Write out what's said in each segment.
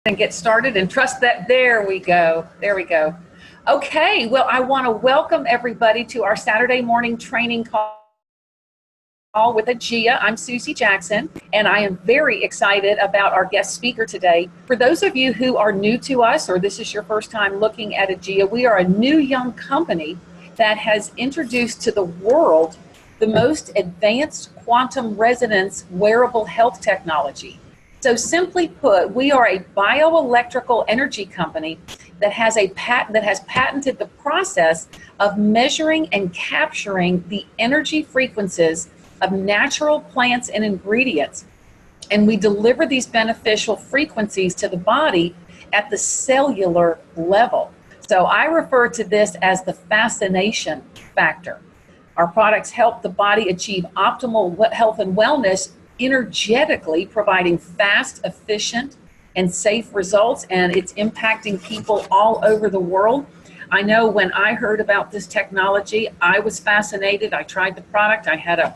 and get started and trust that there we go. Okay, well, I want to welcome everybody to our Saturday morning training call with AEGEA. I'm Suzi Jackson, and I am very excited about our guest speaker today. For those of you who are new to us, or this is your first time looking at AEGEA, we are a new young company that has introduced to the world the most advanced quantum resonance wearable health technology. So simply put, we are a bioelectrical energy company that has patented the process of measuring and capturing the energy frequencies of natural plants and ingredients. And we deliver these beneficial frequencies to the body at the cellular level. So I refer to this as the fascination factor. Our products help the body achieve optimal health and wellness energetically, providing fast, efficient, and safe results, and it's impacting people all over the world. I know when I heard about this technology, I was fascinated. I tried the product. I had a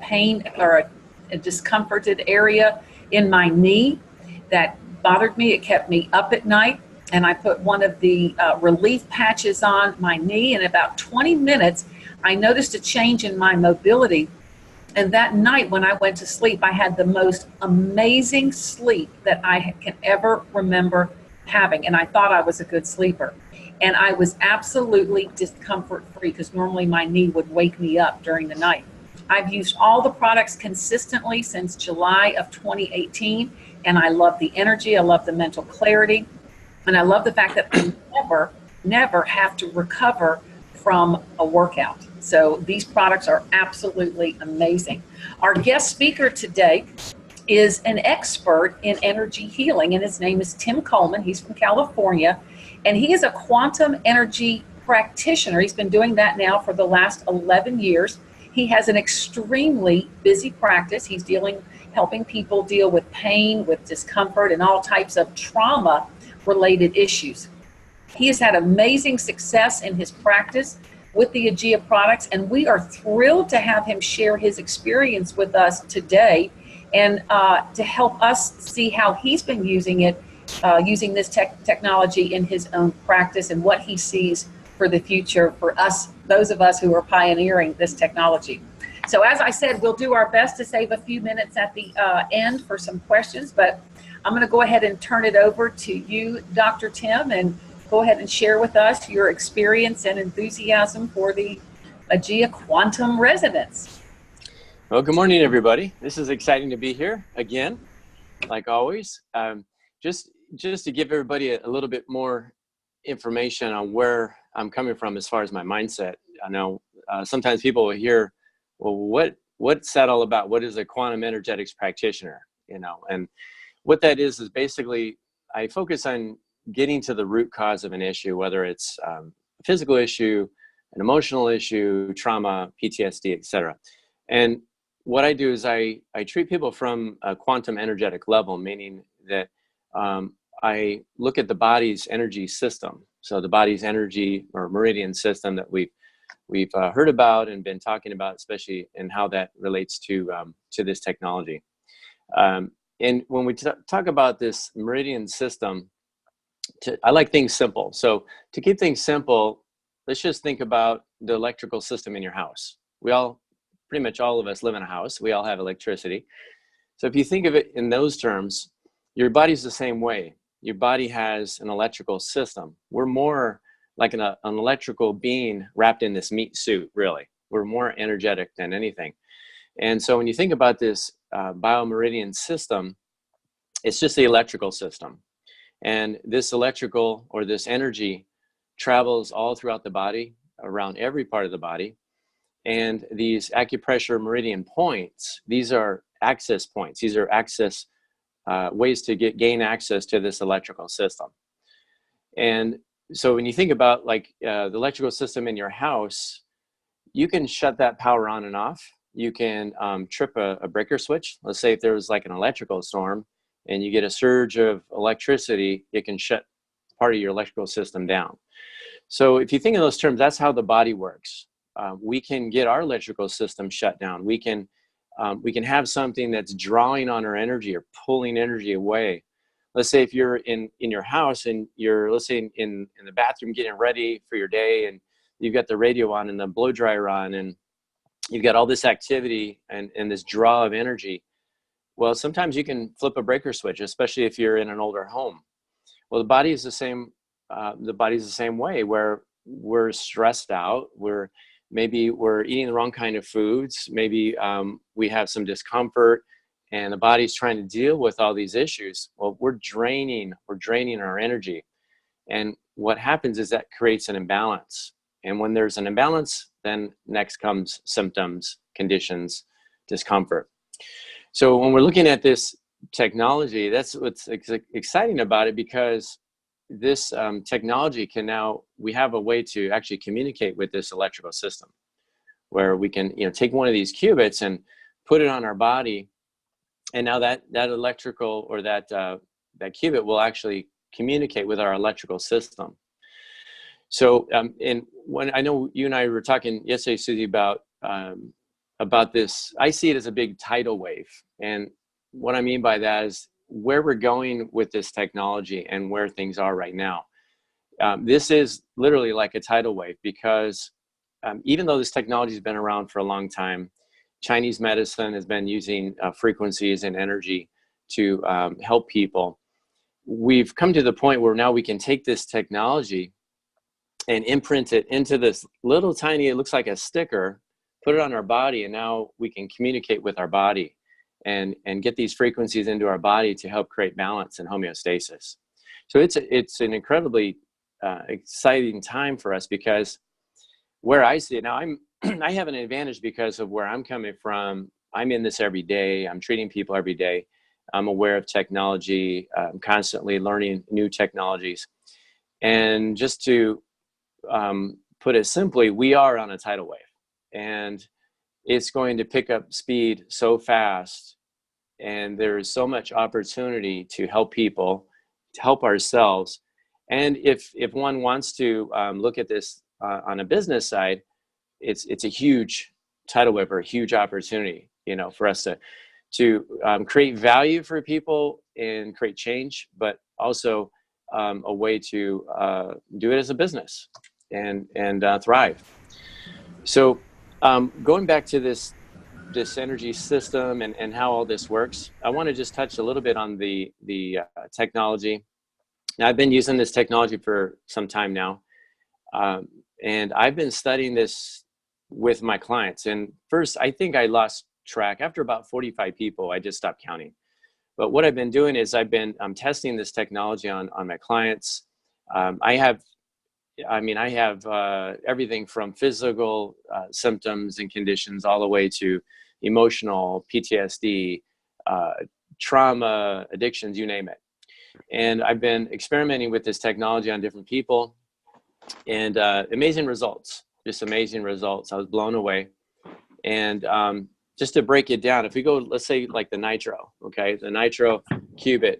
pain or a discomforted area in my knee that bothered me. It kept me up at night, and I put one of the relief patches on my knee. In about 20 minutes, I noticed a change in my mobility. And that night when I went to sleep, I had the most amazing sleep that I can ever remember having. And I thought I was a good sleeper. And I was absolutely discomfort free because normally my knee would wake me up during the night. I've used all the products consistently since July of 2018. And I love the energy. I love the mental clarity. And I love the fact that I never have to recover from a workout. So these products are absolutely amazing. Our guest speaker today is an expert in energy healing, and his name is Tim Coleman. He's from California, and he is a quantum energy practitioner. He's been doing that now for the last 11 years. He has an extremely busy practice. He's helping people deal with pain, with discomfort, and all types of trauma-related issues. He has had amazing success in his practice with the AEGEA products, and we are thrilled to have him share his experience with us today and to help us see how he's been using this technology in his own practice and what he sees for the future for us, those of us who are pioneering this technology. So as I said, we'll do our best to save a few minutes at the end for some questions, but I'm going to go ahead and turn it over to you, Dr. Tim, and go ahead and share with us your experience and enthusiasm for the AEGEA quantum resonance. Well, good morning, everybody. This is exciting to be here again, like always. Just to give everybody a little bit more information on where I'm coming from as far as my mindset. I know sometimes people will hear, well, what's that all about? What is a quantum energetics practitioner? And what that is basically I focus on getting to the root cause of an issue, whether it's a physical issue, an emotional issue, trauma, PTSD, etc. And what I do is I treat people from a quantum energetic level, meaning that I look at the body's energy system. So the body's energy or meridian system that we've heard about and been talking about, especially in how that relates to this technology. And when we talk about this meridian system, I like things simple. So to keep things simple, let's just think about the electrical system in your house. Pretty much all of us live in a house. We all have electricity. So if you think of it in those terms, your body's the same way. Your body has an electrical system. We're more like an electrical being wrapped in this meat suit, really. We're more energetic than anything. And so when you think about this biomeridian system, it's just the electrical system. And this electrical or this energy travels all throughout the body, around every part of the body. And these acupressure meridian points, these are access points. These are access ways to gain access to this electrical system. And so when you think about like the electrical system in your house, you can shut that power on and off. You can trip a breaker switch. Let's say if there was like an electrical storm and you get a surge of electricity, it can shut part of your electrical system down. So if you think in those terms, that's how the body works. We can get our electrical system shut down. We can have something that's drawing on our energy or pulling energy away. let's say if you're in your house and you're, let's say in the bathroom getting ready for your day, and you've got the radio on and the blow dryer on, and you've got all this activity and this draw of energy. Well, sometimes you can flip a breaker switch, especially if you're in an older home. Well, the body is the same. The body's the same way, where we're stressed out. Maybe we're eating the wrong kind of foods. Maybe we have some discomfort, and the body's trying to deal with all these issues. Well, we're draining our energy. And what happens is that creates an imbalance. And when there's an imbalance, then next comes symptoms, conditions, discomfort. So when we're looking at this technology, that's what's exciting about it, because this technology we have a way to actually communicate with this electrical system, where we can, take one of these qubits and put it on our body. And now that electrical, or that qubit will actually communicate with our electrical system. So, and when I know you and I were talking yesterday, Suzi, about this, I see it as a big tidal wave. And what I mean by that is where we're going with this technology and where things are right now. This is literally like a tidal wave, because even though this technology has been around for a long time, Chinese medicine has been using frequencies and energy to help people. We've come to the point where now we can take this technology and imprint it into this little tiny, it looks like a sticker, put it on our body, and now we can communicate with our body and get these frequencies into our body to help create balance and homeostasis. So it's an incredibly exciting time for us, because where I see it now, I have an advantage because of where I'm coming from. I'm in this every day. I'm treating people every day. I'm aware of technology. I'm constantly learning new technologies. And just to put it simply, we are on a tidal wave, and it's going to pick up speed so fast. And there is so much opportunity to help people, to help ourselves. And if one wants to look at this on a business side, it's a huge tidal wave, or a huge opportunity, for us to create value for people and create change, but also a way to do it as a business and thrive. So going back to this energy system and how all this works, I want to just touch a little bit on the technology. Now, I've been using this technology for some time now, and I've been studying this with my clients. And first, I think I lost track. After about 45 people, I just stopped counting. But what I've been doing is I've been testing this technology on my clients. I have everything from physical symptoms and conditions all the way to emotional, PTSD, trauma, addictions, you name it. And I've been experimenting with this technology on different people, and amazing results, just amazing results. I was blown away. And just to break it down, if we go, let's say like the nitro, okay, the nitro qubit,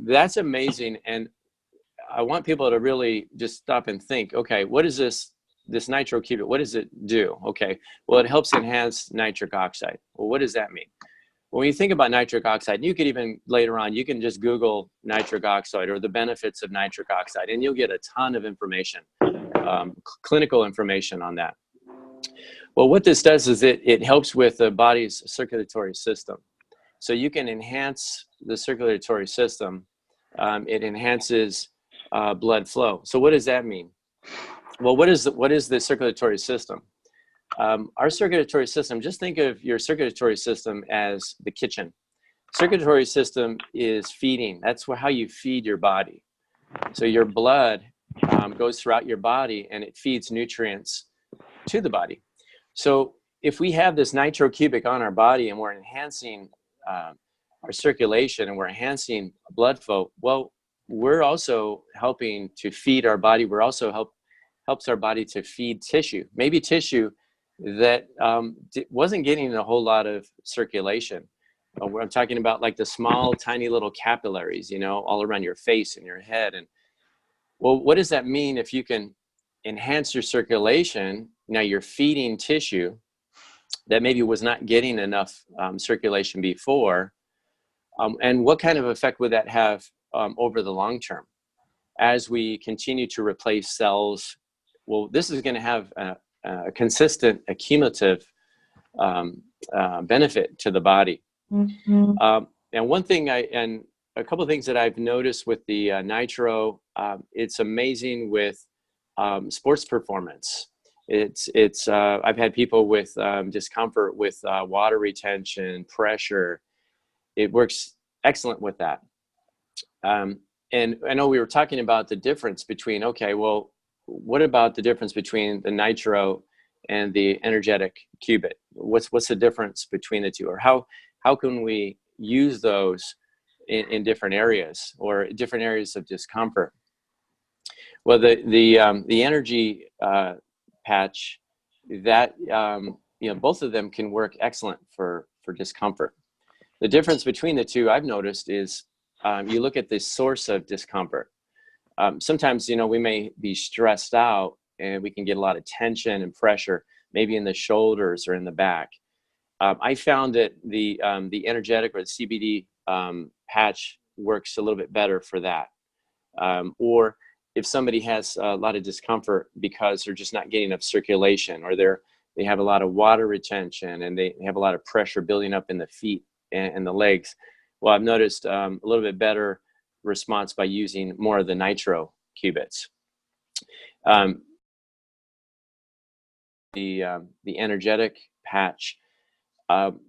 that's amazing. And I want people to really just stop and think, okay, what is this nitro qubit? What does it do? Okay, well, it helps enhance nitric oxide. Well, what does that mean? Well, when you think about nitric oxide, you could even later on, you can just Google nitric oxide or the benefits of nitric oxide, and you'll get a ton of information, clinical information on that. Well, what this does is it helps with the body's circulatory system. So you can enhance the circulatory system. It enhances blood flow. So what does that mean? Well, what is the circulatory system? Our circulatory system, just think of your circulatory system as the kitchen. Circulatory system is feeding. That's how you feed your body. So your blood goes throughout your body, and it feeds nutrients to the body. So if we have this nitro qubit on our body, and we're enhancing our circulation, and we're enhancing blood flow, well, we're also helping to feed our body. We're also helps our body to feed tissue, maybe tissue that wasn't getting a whole lot of circulation. I'm talking about like the small, tiny little capillaries, all around your face and your head. And well, what does that mean if you can enhance your circulation? Now you're feeding tissue that maybe was not getting enough circulation before. And what kind of effect would that have over the long term? As we continue to replace cells, well, this is going to have a consistent, cumulative benefit to the body. And one thing and a couple of things that I've noticed with the nitro, it's amazing with sports performance. I've had people with discomfort with water retention, pressure. It works excellent with that. And I know we were talking about the difference between, okay, well, what about the difference between the nitro and the energetic qubit? What's the difference between the two? Or how can we use those in different areas or different areas of discomfort? Well, the energy patch, that both of them can work excellent for discomfort. The difference between the two I've noticed is you look at the source of discomfort. Sometimes we may be stressed out and we can get a lot of tension and pressure, maybe in the shoulders or in the back. I found that the energetic or the CBD patch works a little bit better for that. Or if somebody has a lot of discomfort because they're just not getting enough circulation, or they have a lot of water retention and they have a lot of pressure building up in the feet and the legs. Well, I've noticed a little bit better response by using more of the nitro qubits. The energetic patch, I'm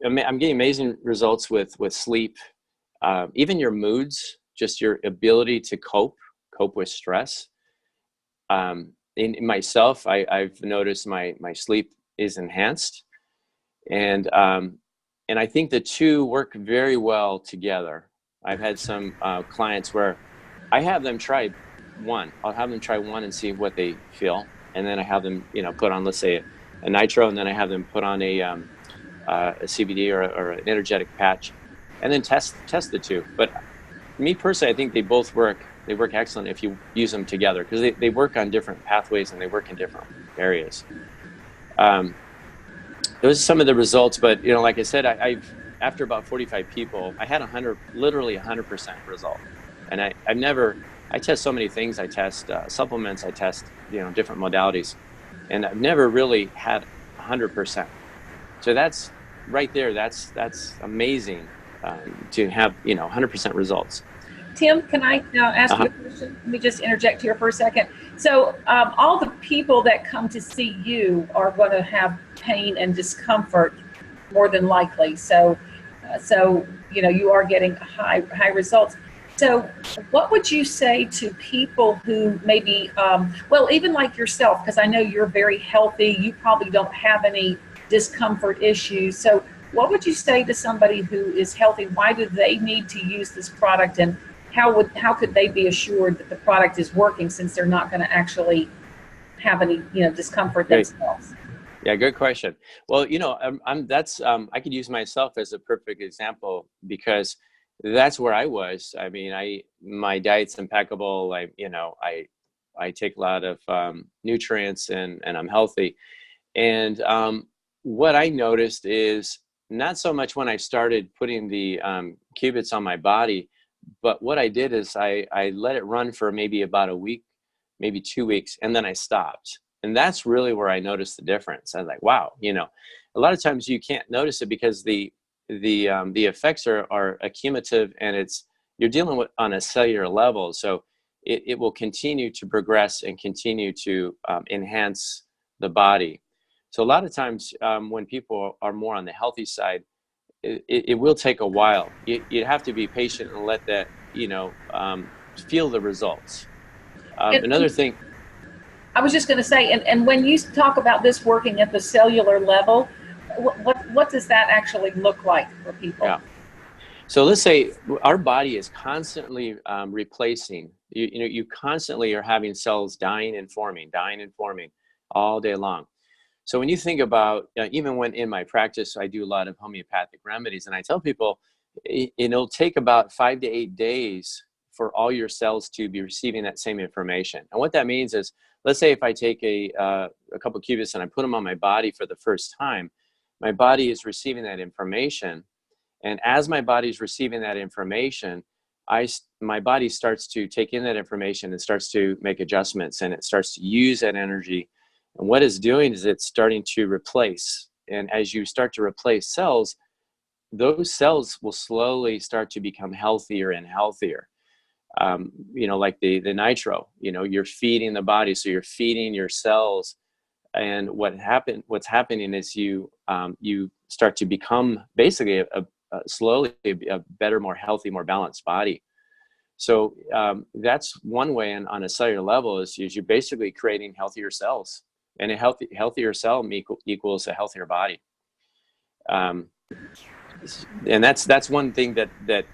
getting amazing results with sleep, even your moods, just your ability to cope with stress. In myself, I've noticed my sleep is enhanced, and I think the two work very well together. I've had some clients where I have them try one. I'll have them try one and see what they feel, and then I have them, put on, let's say, a nitro, and then I have them put on a CBD or an energetic patch, and then test the two. But me personally, I think they both work. They work excellent if you use them together, because they work on different pathways and they work in different areas. Those are some of the results, but like I said, I've after about 45 people, I had literally 100% result. And I test so many things. I test supplements, I test different modalities, and I've never really had 100%. So that's right there. That's amazing to have 100% results. Tim, can I now ask you a question? Let me just interject here for a second. So all the people that come to see you are going to have pain and discomfort more than likely. So you are getting high results. So what would you say to people who maybe, even like yourself, because I know you're very healthy, you probably don't have any discomfort issues. So what would you say to somebody who is healthy? Why do they need to use this product, and how could they be assured that the product is working, since they're not going to actually have any discomfort themselves? Yeah, good question. Well, I could use myself as a perfect example, because that's where I was. I mean, my diet's impeccable. I take a lot of nutrients and I'm healthy. And what I noticed is not so much when I started putting the qubits on my body, but what I did is I let it run for maybe about a week, maybe 2 weeks, and then I stopped. And that's really where I noticed the difference. I was like, wow, a lot of times you can't notice it because the effects are accumulative, and you're dealing with on a cellular level. So it will continue to progress and continue to enhance the body. So a lot of times when people are more on the healthy side, it will take a while. You have to be patient and let that, feel the results. Another thing. I was just going to say, and when you talk about this working at the cellular level, what does that actually look like for people? Yeah. So let's say our body is constantly replacing. You constantly are having cells dying and forming all day long. So when you think about, even when in my practice, I do a lot of homeopathic remedies, and I tell people it'll take about 5 to 8 days for all your cells to be receiving that same information. And what that means is, let's say if I take a couple qubits and I put them on my body for the first time, my body is receiving that information, And as my body's receiving that information, my body starts to take in that information and starts to make adjustments, and it starts to use that energy. And what it's doing is it's starting to replace. And as you start to replace cells, those cells will slowly start to become healthier and healthier. Like the nitro, you're feeding the body, so you're feeding your cells. And what's happening is you start to become basically slowly a better, more healthy, more balanced body. So that's one way on a cellular level is you're basically creating healthier cells, and a healthier cell equals a healthier body. And that's one thing that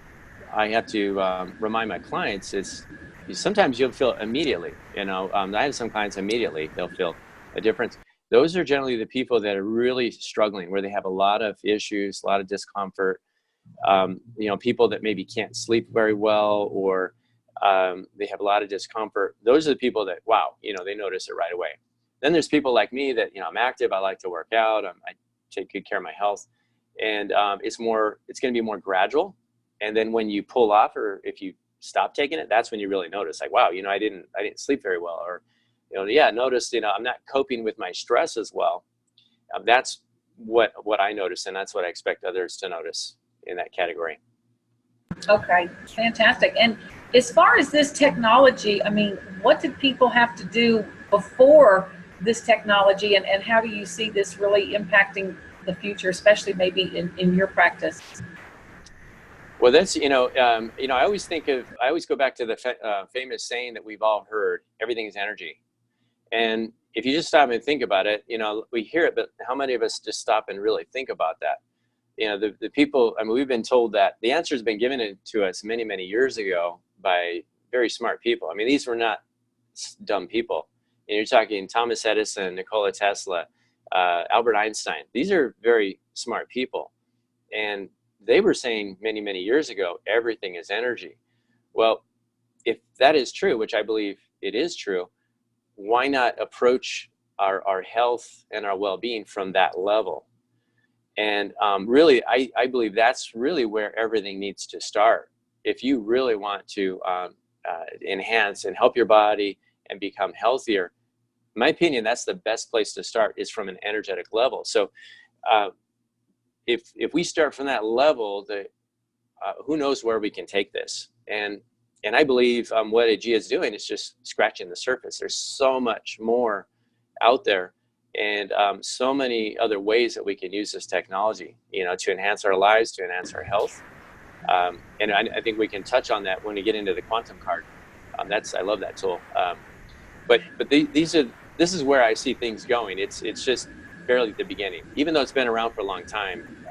I have to remind my clients is sometimes you'll feel immediately, I have some clients immediately, they'll feel a difference. Those are generally the people that are really struggling, where they have a lot of issues, a lot of discomfort. People that maybe can't sleep very well, or they have a lot of discomfort. Those are the people that, wow, they notice it right away. Then there's people like me that, I'm active. I like to work out. I take good care of my health. And it's going to be more gradual. And then when you pull off, or if you stop taking it, that's when you really notice, like, wow, I didn't sleep very well, or, notice, I'm not coping with my stress as well. That's what I notice. And that's what I expect others to notice in that category. Okay, fantastic. And as far as this technology, what did people have to do before this technology, and how do you see this really impacting the future, especially maybe in your practice? Well, that's, I always go back to the famous saying that we've all heard: everything is energy. And if you just stop and think about it, we hear it, but how many of us just stop and really think about that? The people, we've been told that the answer has been given to us many, many years ago by very smart people. These were not dumb people. You're talking Thomas Edison, Nikola Tesla, Albert Einstein. These are very smart people. And they were saying many, many years ago, everything is energy. Well, if that is true, which I believe it is true, why not approach our health and our well-being from that level? And really, I believe that's really where everything needs to start. If you really want to enhance and help your body and become healthier, in my opinion, that's the best place to start, is from an energetic level. So if we start from that level, who knows where we can take this? And I believe what AEGEA is doing is just scratching the surface. There's so much more out there, and so many other ways that we can use this technology, to enhance our lives, to enhance our health. And I think we can touch on that when we get into the quantum card. I love that tool. But this is where I see things going. It's just barely the beginning. Even though it's been around for a long time,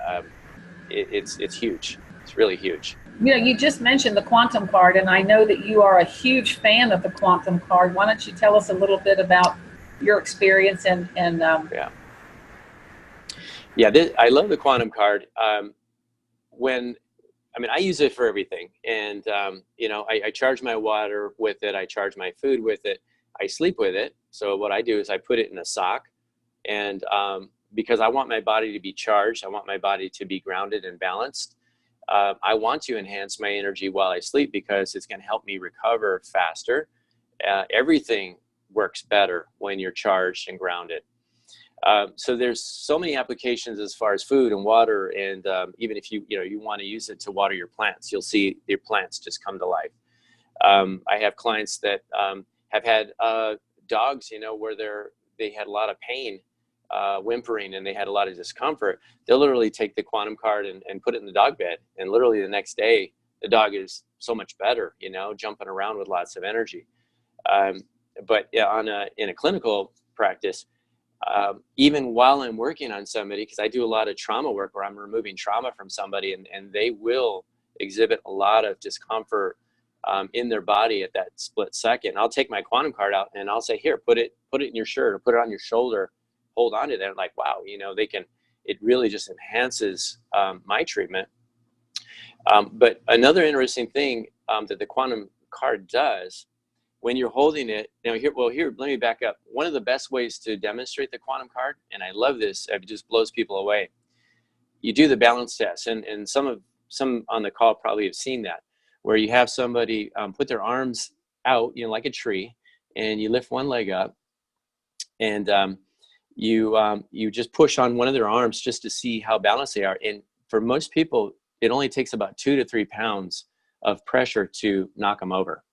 it's huge. It's really huge. You just mentioned the quantum card, and I know that you are a huge fan of the quantum card. Why don't you tell us a little bit about your experience and I love the quantum card. I use it for everything, and I charge my water with it, I charge my food with it, I sleep with it. So what I do is I put it in a sock, and because I want my body to be charged, I want my body to be grounded and balanced. I want to enhance my energy while I sleep because it's going to help me recover faster. Everything works better when you're charged and grounded. So there's so many applications as far as food and water, and even if you want to use it to water your plants, you'll see your plants just come to life. I have clients that have had dogs, where they had a lot of pain, whimpering, and they had a lot of discomfort. They'll literally take the quantum card and put it in the dog bed, and literally the next day the dog is so much better, jumping around with lots of energy. But in a clinical practice, even while I'm working on somebody, because I do a lot of trauma work where I'm removing trauma from somebody, and they will exhibit a lot of discomfort in their body at that split second. I'll take my quantum card out and I'll say, here, put it in your shirt, or put it on your shoulder, hold on to that. I'm like, wow, it really just enhances my treatment. But another interesting thing that the quantum card does, when you're holding it, here, let me back up. One of the best ways to demonstrate the quantum card, and I love this, it just blows people away. you do the balance test, and some on the call probably have seen that, where you have somebody put their arms out, like a tree, and you lift one leg up, and you just push on one of their arms just to see how balanced they are. And for most people, it only takes about 2 to 3 pounds of pressure to knock them over.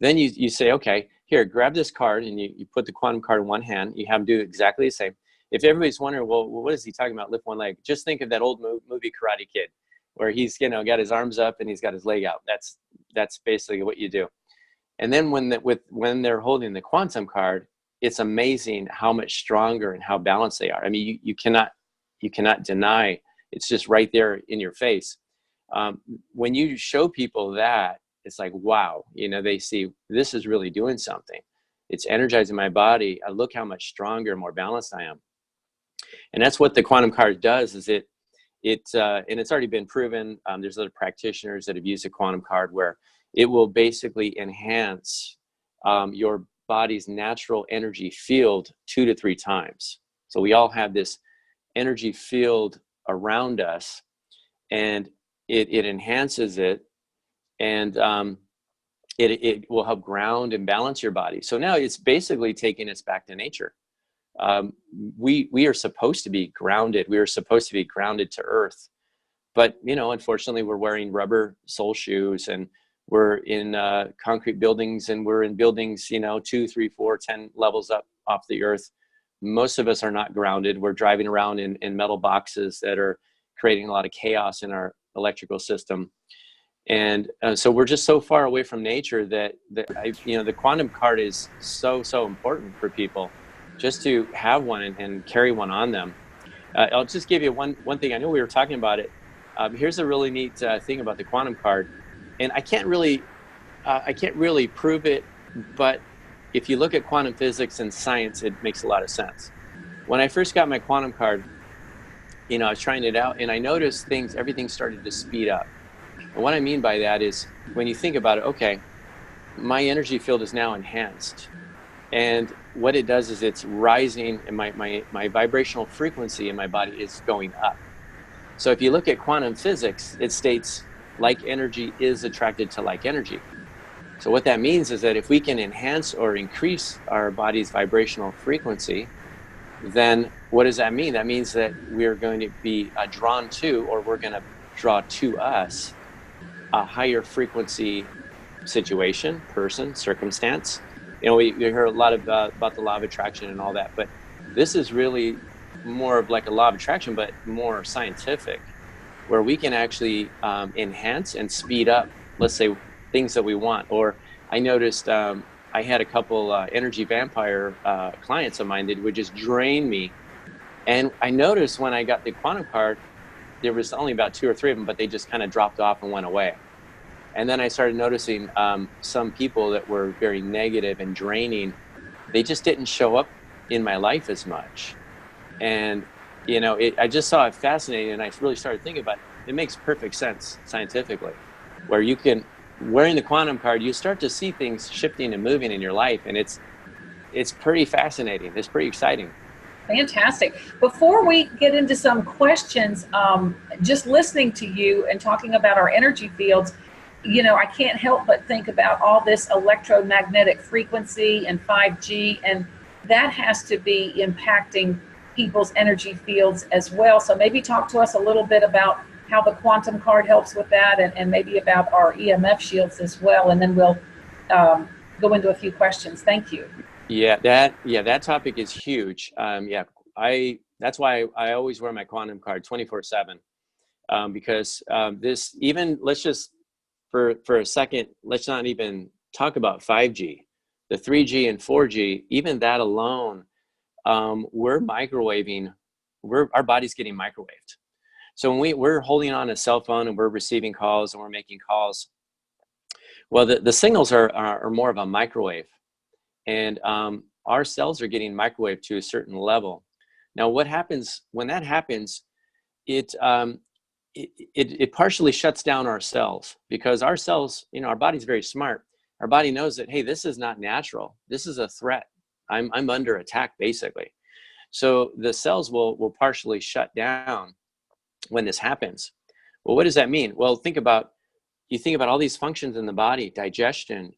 Then you say, okay, here, grab this card, and you put the quantum card in one hand. You have them do exactly the same. If everybody's wondering, well, what is he talking about, lift one leg? Just think of that old movie Karate Kid, where he's got his arms up and he's got his leg out. That's basically what you do. And then when they're holding the quantum card, it's amazing how much stronger and how balanced they are. I mean, you cannot deny, it's just right there in your face. When you show people that, it's like, wow, they see this is really doing something. It's energizing my body. Look how much stronger, more balanced I am. And that's what the quantum card does. Is and it's already been proven. There's other practitioners that have used a quantum card where it will basically enhance your body's natural energy field 2 to 3 times. So we all have this energy field around us, and it enhances it, and it will help ground and balance your body. So now it's basically taking us back to nature. We are supposed to be grounded. We are supposed to be grounded to earth. But, unfortunately, we're wearing rubber sole shoes, and we're in concrete buildings, and we're in buildings, 2, 3, 4, 10 levels up off the earth. Most of us are not grounded. We're driving around in metal boxes that are creating a lot of chaos in our electrical system. And so we're just so far away from nature that the quantum card is so important for people, just to have one and carry one on them. I'll just give you one thing. I know we were talking about it. Here's a really neat thing about the quantum card, and I can't really prove it, but if you look at quantum physics and science, it makes a lot of sense. When I first got my quantum card, I was trying it out, and I noticed everything started to speed up. And what I mean by that is, when you think about it, okay, my energy field is now enhanced. And what it does is it's rising, and my vibrational frequency in my body is going up. So if you look at quantum physics, it states like energy is attracted to like energy. So what that means is that if we can enhance or increase our body's vibrational frequency, then what does that mean? That means that we're going to be drawn to, or we're going to draw to us, a higher frequency situation, person, circumstance. We hear a lot about the law of attraction and all that, but this is really more of like a law of attraction, but more scientific, where we can actually enhance and speed up, let's say, things that we want. Or I noticed I had a couple energy vampire clients of mine that would just drain me. And I noticed when I got the quantum card, there was only about 2 or 3 of them, but they just kind of dropped off and went away. And then I started noticing some people that were very negative and draining. They just didn't show up in my life as much. And, I just saw it fascinating, and I really started thinking about it. It makes perfect sense scientifically, where wearing the quantum card, you start to see things shifting and moving in your life. And it's pretty fascinating. It's pretty exciting. Fantastic. Before we get into some questions, just listening to you and talking about our energy fields, I can't help but think about all this electromagnetic frequency and 5G, and that has to be impacting people's energy fields as well. So maybe talk to us a little bit about how the quantum card helps with that, and maybe about our EMF shields as well, and then we'll go into a few questions. Thank you. Yeah, that topic is huge. That's why I always wear my quantum card 24/7, because this, even, let's just for a second, let's not even talk about 5G, the 3G and 4G, even that alone, we're microwaving, our body's getting microwaved. So when we're holding on a cell phone and we're receiving calls and we're making calls, well, the signals are more of a microwave. And our cells are getting microwaved to a certain level. Now, what happens when that happens? It partially shuts down our cells, because our cells, our body's very smart. Our body knows that, hey, this is not natural. This is a threat. I'm under attack, basically. So the cells will partially shut down. when this happens. Well, what does that mean? Well, you think about all these functions in the body: digestion,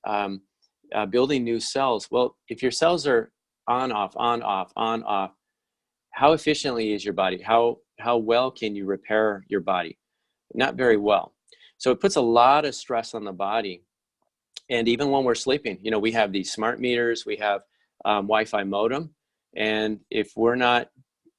building new cells. Well, if your cells are on, off, on, off, on, off, how efficiently is your body? How well can you repair your body? Not very well. So it puts a lot of stress on the body. And even when we're sleeping, we have these smart meters, we have Wi-Fi modem. And if we're not,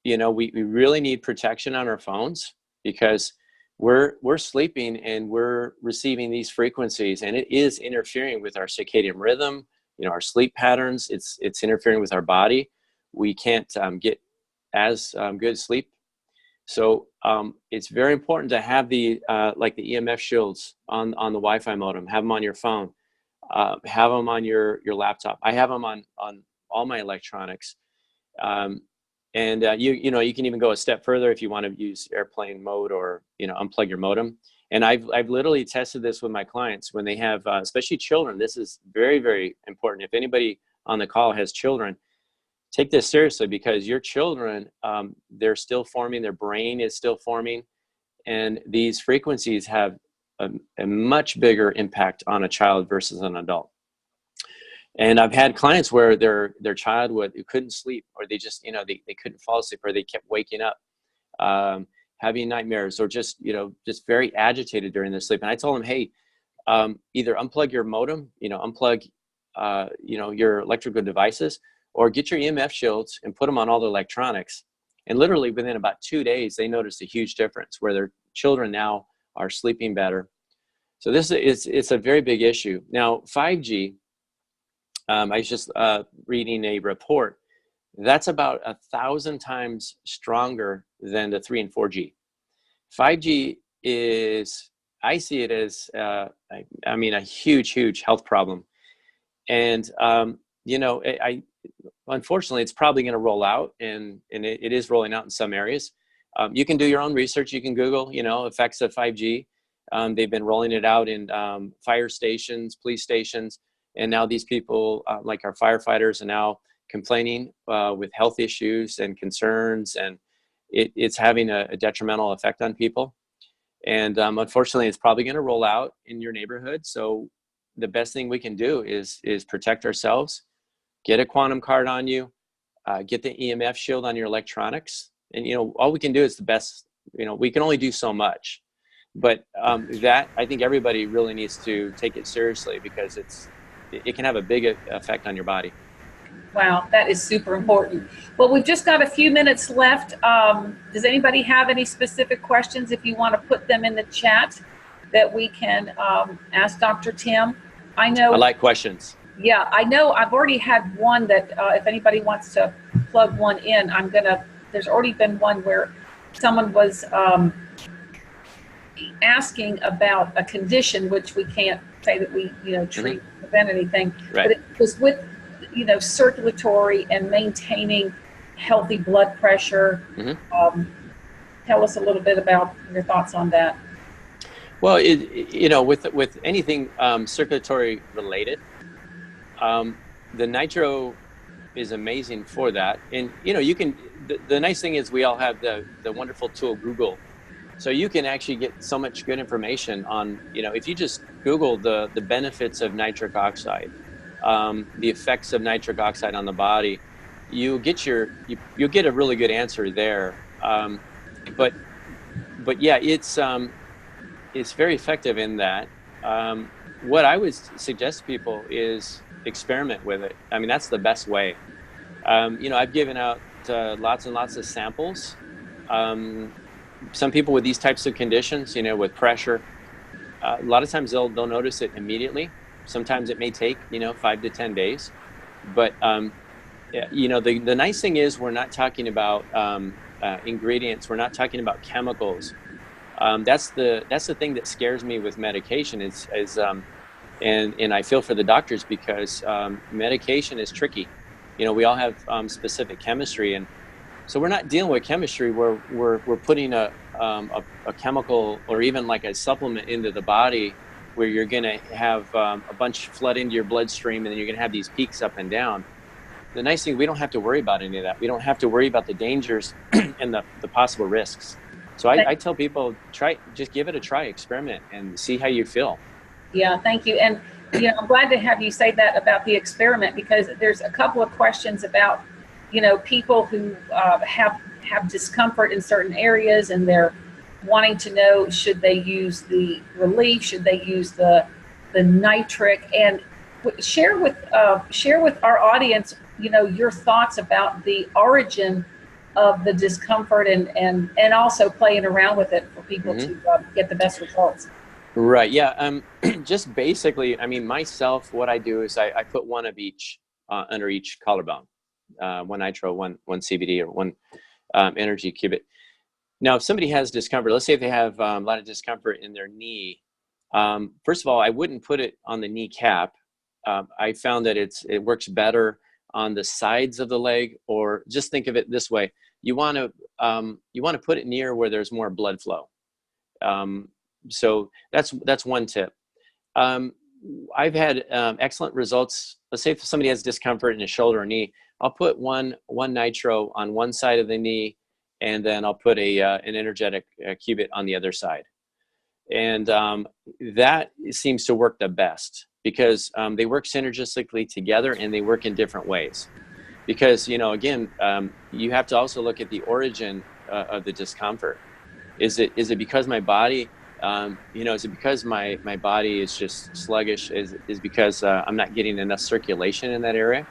we really need protection on our phones, because we're sleeping and we're receiving these frequencies, and it is interfering with our circadian rhythm, our sleep patterns. It's interfering with our body. We can't get as good sleep. So it's very important to have the like the EMF shields on the Wi-Fi modem. Have them on your phone. Have them on your laptop. I have them on all my electronics. And you can even go a step further if you want to use airplane mode, or unplug your modem. And I've literally tested this with my clients when they have, especially children. This is very, very important. If anybody on the call has children, take this seriously, because your children, they're still forming. Their brain is still forming, and these frequencies have a much bigger impact on a child versus an adult. And I've had clients where their child couldn't sleep, or they just, they couldn't fall asleep, or they kept waking up, having nightmares, or just very agitated during their sleep. And I told them, hey, either unplug your modem, unplug, your electrical devices, or get your EMF shields and put them on all the electronics. And literally within about 2 days, they noticed a huge difference where their children now are sleeping better. So it's a very big issue. Now, 5G, I was just reading a report that's about 1,000 times stronger than the 3 and 4G. 5G is, I see it as, a huge health problem. And, unfortunately, it's probably going to roll out, and it is rolling out in some areas. You can do your own research. You can Google, effects of 5G. They've been rolling it out in fire stations, police stations. And now these people, like our firefighters, are now complaining with health issues and concerns, and it's having a detrimental effect on people. And unfortunately, it's probably going to roll out in your neighborhood. So the best thing we can do is protect ourselves. Get a quantum card on you. Get the EMF shield on your electronics. And all we can do is the best. We can only do so much. But that, I think everybody really needs to take it seriously, because it can have a big effect on your body. Wow, that is super important. Well, we've just got a few minutes left. Does anybody have any specific questions? If you want to put them in the chat, that we can ask Dr. Tim. I like questions. Yeah, I know I've already had one that if anybody wants to plug one in, there's already been one where someone was asking about a condition, which we can't say that we, treat, prevent anything, right. But it was with, circulatory and maintaining healthy blood pressure. Tell us a little bit about your thoughts on that. Well, with anything circulatory related, the nitro is amazing for that. And, you can, the nice thing is we all have the wonderful tool Google. So you can actually get so much good information on, if you just Google the benefits of nitric oxide, the effects of nitric oxide on the body, you'll get a really good answer there. But yeah, it's very effective in that. What I would suggest to people is experiment with it. I mean, that's the best way. I've given out lots and lots of samples. Some people with these types of conditions, with pressure, a lot of times they'll notice it immediately. Sometimes it may take, 5 to 10 days. But, the nice thing is we're not talking about ingredients. We're not talking about chemicals. That's the thing that scares me with medication and I feel for the doctors, because medication is tricky. We all have specific chemistry, and so we're not dealing with chemistry where we're putting a chemical or even like a supplement into the body where you're going to have a bunch flood into your bloodstream, and then you're going to have these peaks up and down. The nice thing, we don't have to worry about any of that. We don't have to worry about the dangers and the possible risks. So I tell people, just give it a try, experiment, and see how you feel. Yeah, thank you. And I'm glad to have you say that about the experiment, because there's a couple of questions about, people who have discomfort in certain areas, and they're wanting to know, should they use the relief, should they use the nitric, and share with our audience, your thoughts about the origin of the discomfort, and also playing around with it for people to get the best results. Right. Yeah. Just basically, I mean, myself, what I do is I put one of each under each collarbone, one nitro, one CBD, or one energy cubit. Now, if somebody has discomfort, let's say if they have a lot of discomfort in their knee, first of all, I wouldn't put it on the kneecap. I found that it works better on the sides of the leg, or just think of it this way: you want to put it near where there's more blood flow. So that's one tip. I've had excellent results. Let's say if somebody has discomfort in a shoulder or knee, I'll put one nitro on one side of the knee, and then I'll put an energetic cubit on the other side. And that seems to work the best, because they work synergistically together, and they work in different ways. Because, again, you have to also look at the origin of the discomfort. Is it because my body, is it because my body is just sluggish? Is because I'm not getting enough circulation in that area?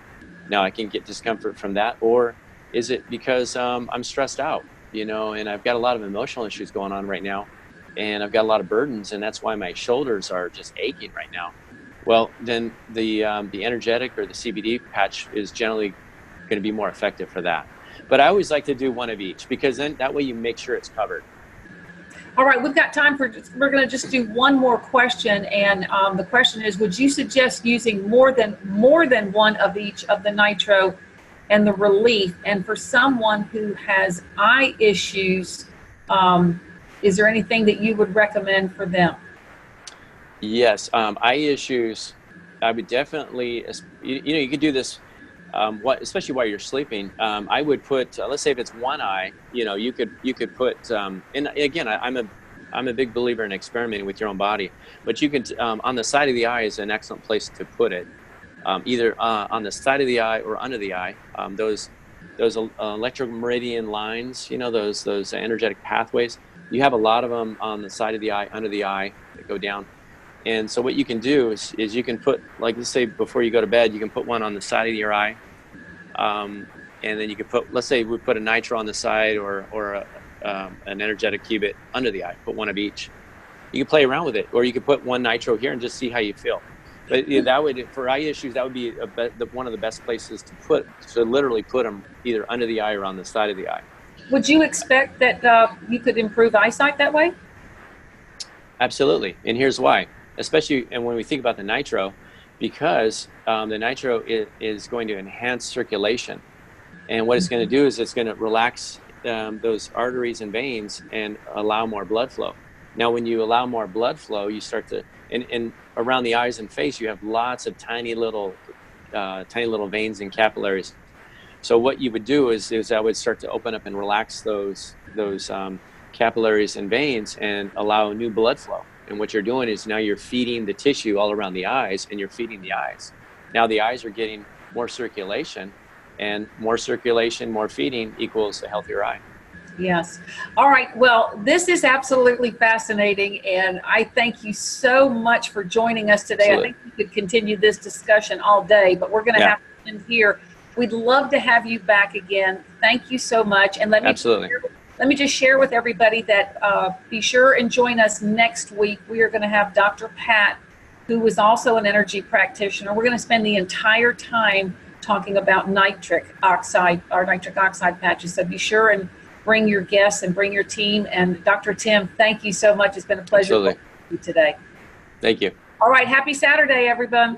Now I can get discomfort from that. Or is it because I'm stressed out, and I've got a lot of emotional issues going on right now, and I've got a lot of burdens, and that's why my shoulders are just aching right now? Well, then the energetic or the CBD patch is generally going to be more effective for that. But I always like to do one of each, because then that way you make sure it's covered. All right, we've got time we're going to just do one more question, and the question is: would you suggest using more than one of each of the nitro and the relief? And for someone who has eye issues, is there anything that you would recommend for them? Yes, eye issues, I would definitely, you could do this, especially while you're sleeping. I would put, let's say if it's one eye, you could put, and again, I'm a big believer in experimenting with your own body, but you could, on the side of the eye is an excellent place to put it, either on the side of the eye or under the eye. Those electromeridian lines, those energetic pathways, you have a lot of them on the side of the eye, under the eye, that go down. And so what you can do is you can put, like, let's say before you go to bed, you can put one on the side of your eye. And then you could put, let's say we put a nitro on the side, or an energetic cubit under the eye, put one of each. You can play around with it, or you could put one nitro here and just see how you feel. But that would, for eye issues, that would be one of the best places to literally put them either under the eye or on the side of the eye. Would you expect that you could improve eyesight that way? Absolutely. And here's why. Especially, and when we think about the nitro, because the nitro is going to enhance circulation. And what it's going to do is it's going to relax those arteries and veins and allow more blood flow. Now, when you allow more blood flow, you start to, and around the eyes and face, you have lots of tiny little veins and capillaries. So what you would do is I would start to open up and relax those capillaries and veins and allow new blood flow. And what you're doing is now you're feeding the tissue all around the eyes, and you're feeding the eyes. Now the eyes are getting more circulation, and more circulation, more feeding equals a healthier eye. Yes. All right. Well, this is absolutely fascinating, and I thank you so much for joining us today. Absolutely. I think we could continue this discussion all day, but we're going to have to end here. We'd love to have you back again. Thank you so much. And let me just share with everybody that be sure and join us next week. We are going to have Dr. Pat, who is also an energy practitioner. We're going to spend the entire time talking about nitric oxide patches. So be sure and bring your guests and bring your team. And Dr. Tim, thank you so much. It's been a pleasure with you today. Thank you. All right. Happy Saturday, everyone.